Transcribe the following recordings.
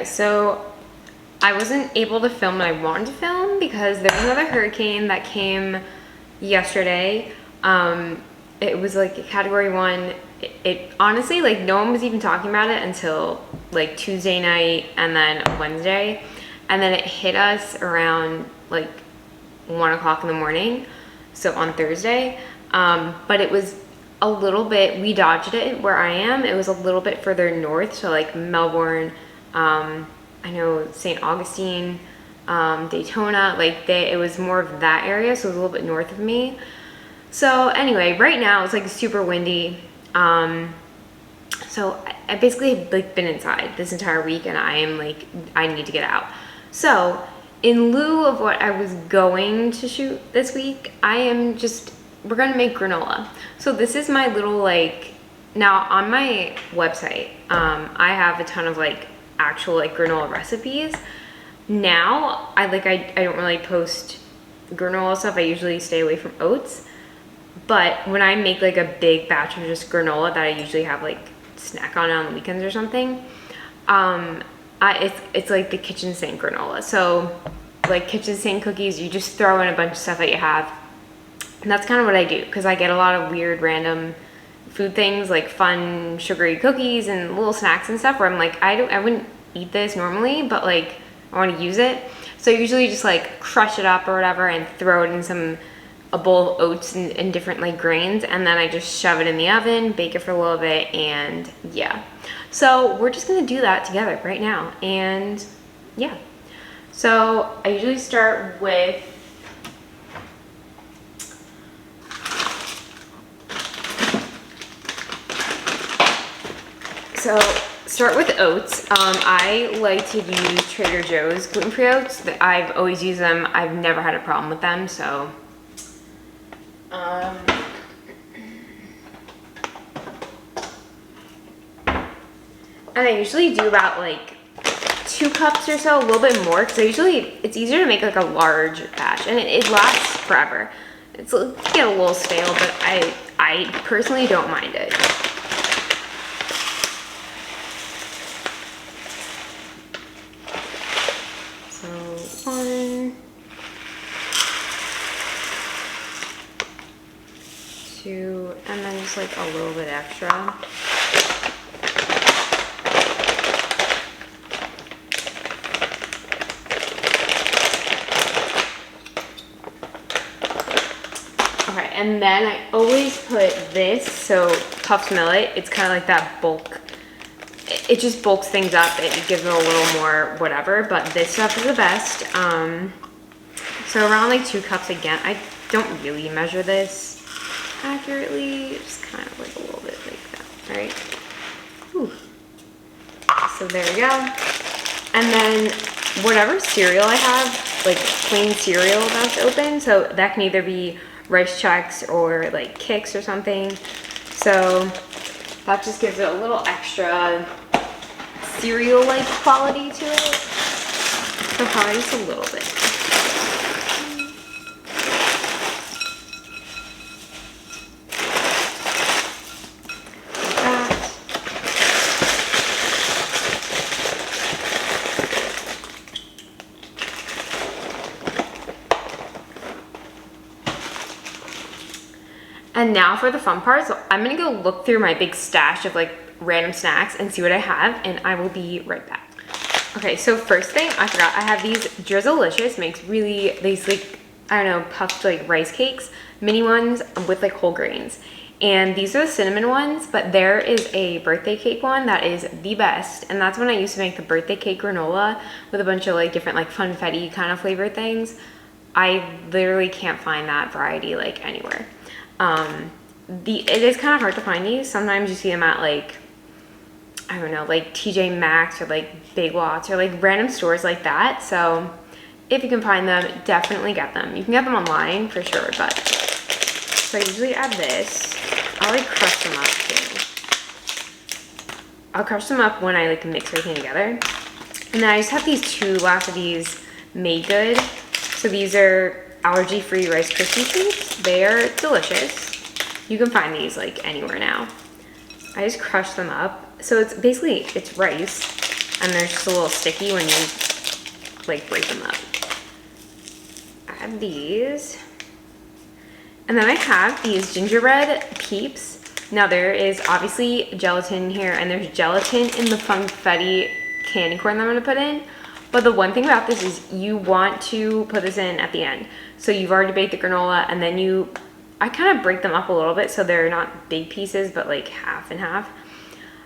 guys, so I wasn't able to film what I wanted to film because there was another hurricane that came yesterday. It was like a category 1. It honestly, like, no one was even talking about it until like Tuesday night and then Wednesday, and then it hit us around like 1 o'clock in the morning, so on Thursday. But it was a little bit, we dodged it where I am. It was a little bit further north, so like Melbourne, I know St. Augustine, Daytona, like it was more of that area, so it was a little bit north of me. So anyway, right now it's like super windy. So I basically have like been inside this entire week, and I am like, I need to get out. So in lieu of what I was going to shoot this week, we're gonna make granola. So this is my little like, now on my website, I have a ton of like actual like granola recipes. Now I don't really post granola stuff. I usually stay away from oats. But when I make like a big batch of just granola that I usually have like snack on the weekends or something, it's like the kitchen sink granola. So like kitchen sink cookies, you just throw in a bunch of stuff that you have. And that's kind of what I do, because I get a lot of weird random food things, like fun sugary cookies and little snacks and stuff where I'm like, I wouldn't eat this normally, but like I want to use it. So I usually just like crush it up or whatever and throw it in a bowl of oats and different like grains, and then I just shove it in the oven, bake it for a little bit, and yeah. So we're just gonna do that together right now, and yeah. So I usually start with oats. I like to use Trader Joe's gluten-free oats. I've always used them. I've never had a problem with them, so and I usually do about like 2 cups or so, a little bit more, because it's easier to make like a large batch, and it lasts forever. It get a little stale, but I personally don't mind it. So 1, 2, and then just like a little bit extra. Okay, and then I always put this, so Puffed Millet, it's kind of like that bulk. It just bulks things up. It gives it a little more whatever, but this stuff is the best. So around like 2 cups again. I don't really measure this accurately, just kind of like a little bit like that, right? Whew. So there we go. And then whatever cereal I have, like plain cereal that's open, so that can either be Rice Chex or like Kix or something. So that just gives it a little extra cereal-like quality to it. So probably just a little bit. And now for the fun part. So I'm gonna go look through my big stash of like random snacks and see what I have, and I will be right back. Okay, so first thing, I forgot, I have these Drizzlicious, makes these like, I don't know, puffed like rice cakes, mini ones with like whole grains. And these are the cinnamon ones, but there is a birthday cake one that is the best, and that's when I used to make the birthday cake granola with a bunch of like different like funfetti kind of flavored things. I literally can't find that variety like anywhere. It is kind of hard to find these. Sometimes you see them at like, I don't know, like TJ Maxx or like Big Lots or like random stores like that. So if you can find them, definitely get them. You can get them online for sure, but so I usually add this. I'll like crush them up too. I'll crush them up when I like mix everything together. And then I just have these 2 lots of these Made Good. So these are allergy-free Rice Krispie treats. They are delicious. You can find these like anywhere now. I just crush them up. So it's basically, it's rice, and they're just a little sticky when you like break them up. Add these. And then I have these gingerbread peeps. Now there is obviously gelatin in here, and there's gelatin in the funfetti candy corn that I'm gonna put in. But the one thing about this is you want to put this in at the end. So you've already baked the granola, and then I kind of break them up a little bit so they're not big pieces, but like half and half.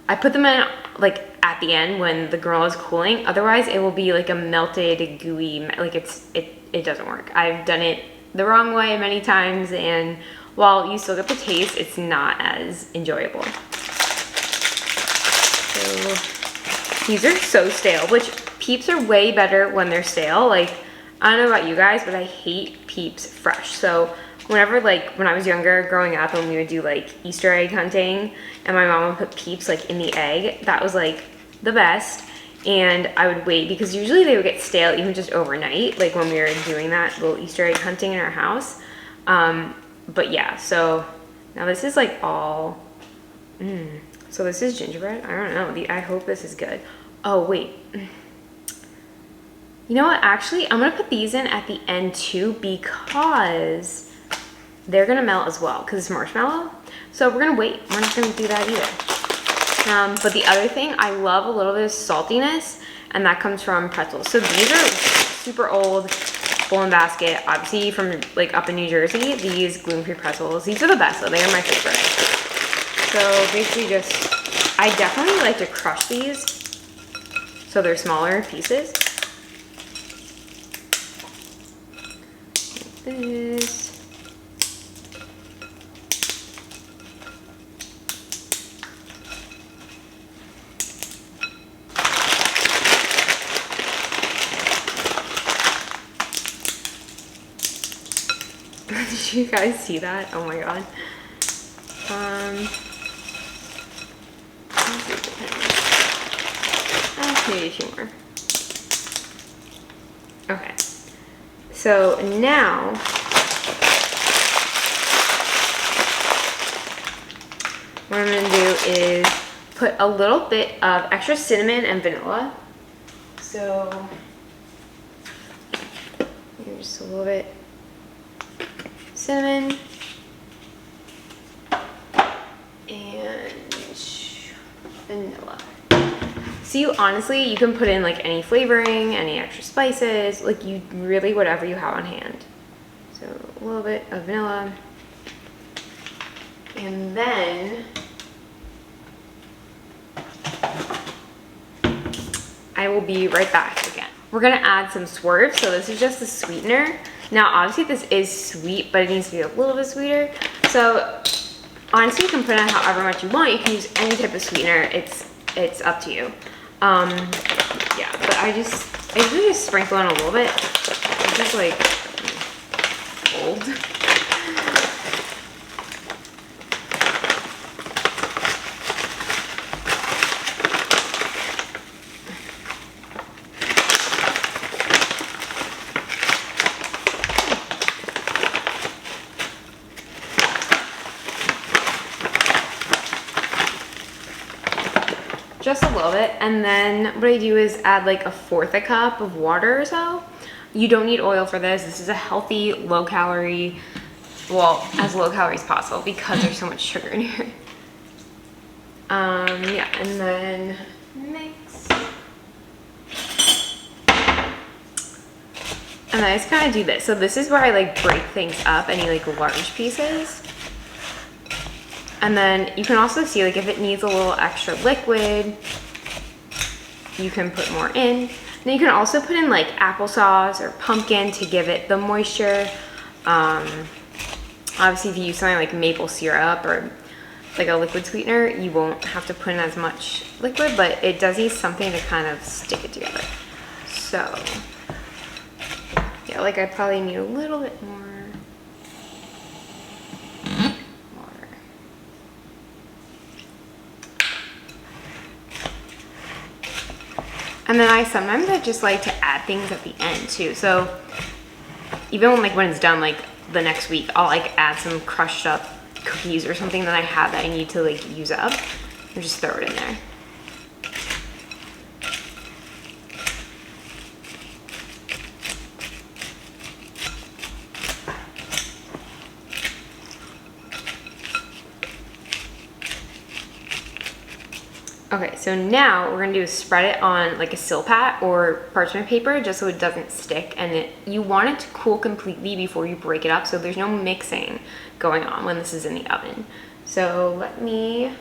I put them in like at the end when the granola is cooling. Otherwise it will be like a melted, gooey, like it doesn't work. I've done it the wrong way many times, and while you still get the taste, it's not as enjoyable. So these are so stale, which Peeps are way better when they're stale. Like, I don't know about you guys, but I hate Peeps fresh. So whenever, like, when I was younger, growing up, and we would do like Easter egg hunting, and my mom would put Peeps like in the egg, that was like the best. And I would wait, because usually they would get stale even just overnight, like when we were doing that little Easter egg hunting in our house. But yeah, so now this is like all, so this is gingerbread. I don't know, I hope this is good. Oh wait, you know what, actually I'm gonna put these in at the end too, because they're gonna melt as well, because it's marshmallow. So we're gonna wait, we're not gonna do that either. But the other thing, I love a little bit of saltiness, and that comes from pretzels. So these are super old, Bowl and Basket, obviously from like up in New Jersey. These gluten-free pretzels, these are the best, though. They are my favorite. So basically I definitely like to crush these so they're smaller pieces. Like this. Did you guys see that? Oh my god. Maybe a few more. Okay. So now what I'm gonna do is put a little bit of extra cinnamon and vanilla. So here's a little bit cinnamon and vanilla. So you honestly, you can put in like any flavoring, any extra spices, like you really, whatever you have on hand. So a little bit of vanilla. And then I will be right back again. We're gonna add some swerve. So this is just a sweetener. Now, obviously this is sweet, but it needs to be a little bit sweeter. So honestly, you can put in however much you want. You can use any type of sweetener. It's up to you. Yeah, but I usually just sprinkle in a little bit. It's just like old. Just a little bit, and then what I do is add like 1/4 cup of water or so. You don't need oil for this. This is a healthy, low calorie, well, as low calorie as possible because there's so much sugar in here. Yeah, and then mix. And I just kind of do this. So this is where I like break things up, any like large pieces. And then you can also see like if it needs a little extra liquid, you can put more in. Then you can also put in like applesauce or pumpkin to give it the moisture. Obviously if you use something like maple syrup or like a liquid sweetener, you won't have to put in as much liquid, but it does need something to kind of stick it together. So yeah, like I probably need a little bit more. And then I just like to add things at the end too. So even when it's done, like the next week, I'll like add some crushed up cookies or something that I have that I need to like use up and just throw it in there. Okay, so now what we're gonna do is spread it on like a Silpat or parchment paper just so it doesn't stick, and you want it to cool completely before you break it up so there's no mixing going on when this is in the oven. So let me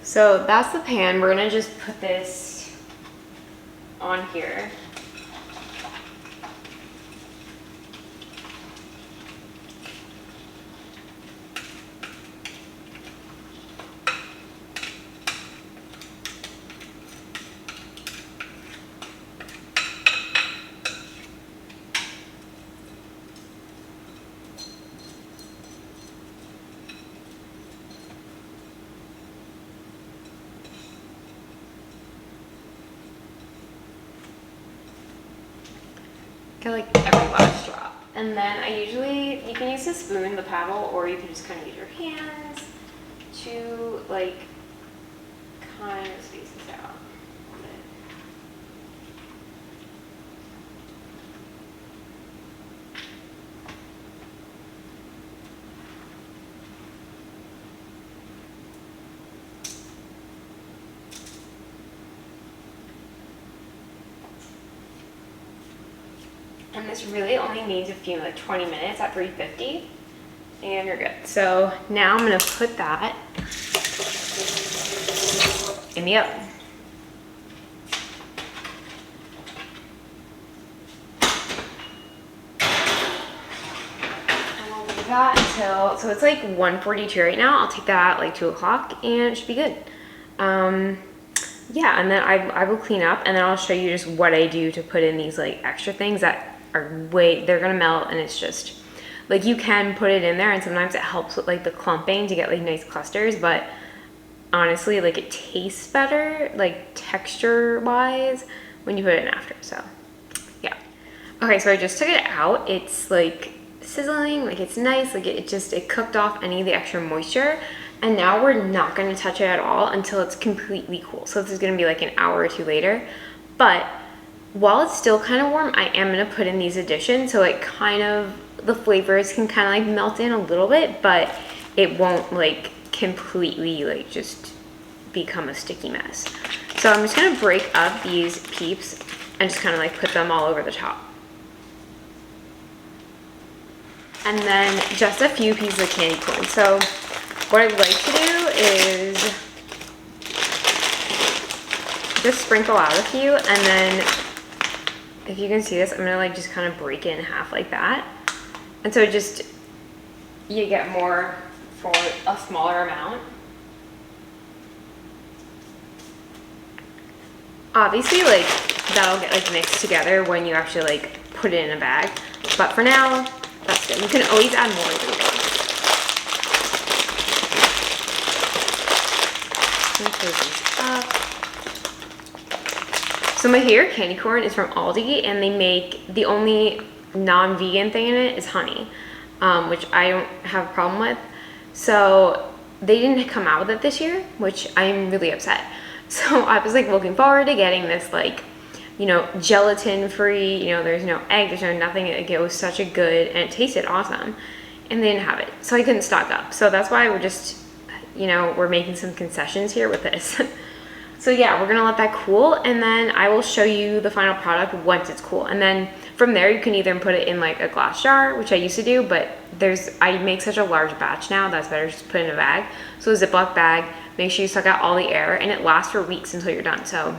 So that's the pan. We're gonna just put this on here. Get like every last drop. And then you can use a spoon, the paddle, or you can just kind of use your hands to like kind of space this out a little bit. And this really only needs a few, like 20 minutes at 350, and you're good. So now I'm gonna put that in the oven. And we'll leave that until, so it's like 1:42 right now. I'll take that at like 2 o'clock and it should be good. Yeah, and then I will clean up, and then I'll show you just what I do to put in these like extra things that are they're gonna melt, and it's just like you can put it in there, and sometimes it helps with like the clumping to get like nice clusters, but honestly like it tastes better like texture wise when you put it in after. So yeah, okay, so I just took it out. It's like sizzling, like it's nice, like it cooked off any of the extra moisture. And now we're not going to touch it at all until it's completely cool. So this is going to be like an hour or two later. But while it's still kind of warm, I am going to put in these additions. So it kind of, the flavors can kind of like melt in a little bit, but it won't like completely like just become a sticky mess. So I'm just going to break up these peeps and just kind of like put them all over the top. And then just a few pieces of candy corn. So what I'd like to do is just sprinkle out a few, and then if you can see this, I'm gonna like just kind of break it in half like that. And so just, you get more for a smaller amount. Obviously like that'll get like mixed together when you actually like put it in a bag. But for now, that's good. You can always add more later. So my favorite candy corn is from Aldi, and they make, the only non-vegan thing in it is honey, which I don't have a problem with. So they didn't come out with it this year, which I'm really upset. So I was like looking forward to getting this like, you know, gelatin free, you know, there's no egg, there's no nothing. It was such a good, and it tasted awesome, and they didn't have it. So I couldn't stock up. So that's why we're just, you know, we're making some concessions here with this. So yeah, we're gonna let that cool, and then I will show you the final product once it's cool. And then from there, you can either put it in like a glass jar, which I used to do, but I make such a large batch now that's better just put it in a bag. So a Ziploc bag, make sure you suck out all the air, and it lasts for weeks until you're done. So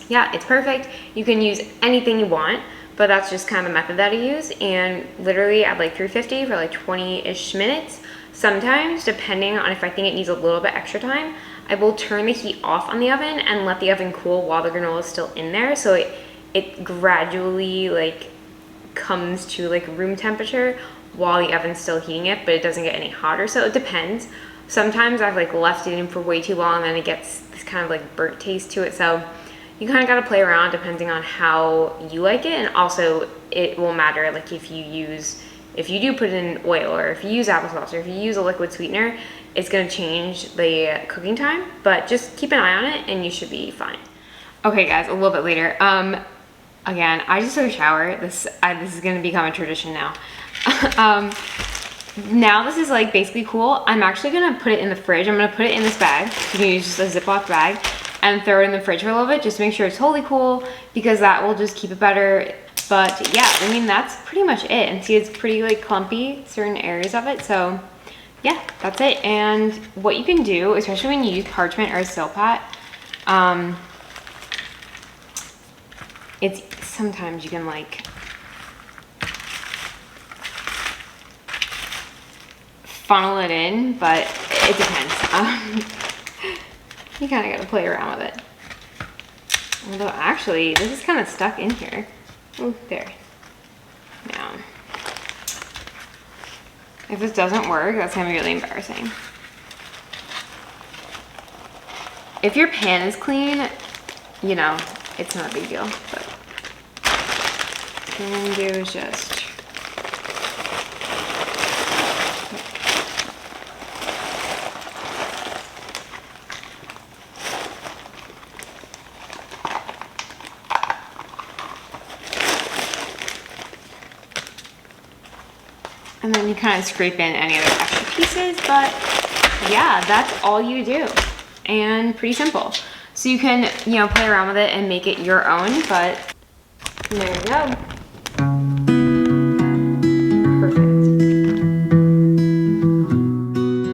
yeah, it's perfect. You can use anything you want, but that's just kind of the method that I use. And literally at like 350 for like 20-ish minutes. Sometimes, depending on if I think it needs a little bit extra time, I will turn the heat off on the oven and let the oven cool while the granola is still in there. So it gradually like comes to like room temperature while the oven's still heating it, but it doesn't get any hotter. So it depends. Sometimes I've like left it in for way too long, and then it gets this kind of like burnt taste to it. So you kind of got to play around depending on how you like it. And also it will matter like if you use if you do put in oil, or if you use applesauce, or if you use a liquid sweetener, it's gonna change the cooking time, but just keep an eye on it and you should be fine. Okay guys, a little bit later. Again, I just took a shower. This is gonna become a tradition now. Now this is like basically cool. I'm actually gonna put it in the fridge. I'm gonna put it in this bag. You can use just a Ziploc bag and throw it in the fridge for a little bit, just to make sure it's totally cool, because that will just keep it better. But yeah, I mean, that's pretty much it. And see, it's pretty like clumpy, certain areas of it. So yeah, that's it. And what you can do, especially when you use parchment or a Silpat, it's sometimes you can like funnel it in, but it depends. You kind of got to play around with it. Although actually, this is kind of stuck in here. Oh, there. Now, if this doesn't work, that's gonna be really embarrassing. If your pan is clean, you know, it's not a big deal, but what I'm gonna do is just and then you kind of scrape in any other extra pieces, but yeah, that's all you do. And pretty simple. So you can, you know, play around with it and make it your own, but there you go.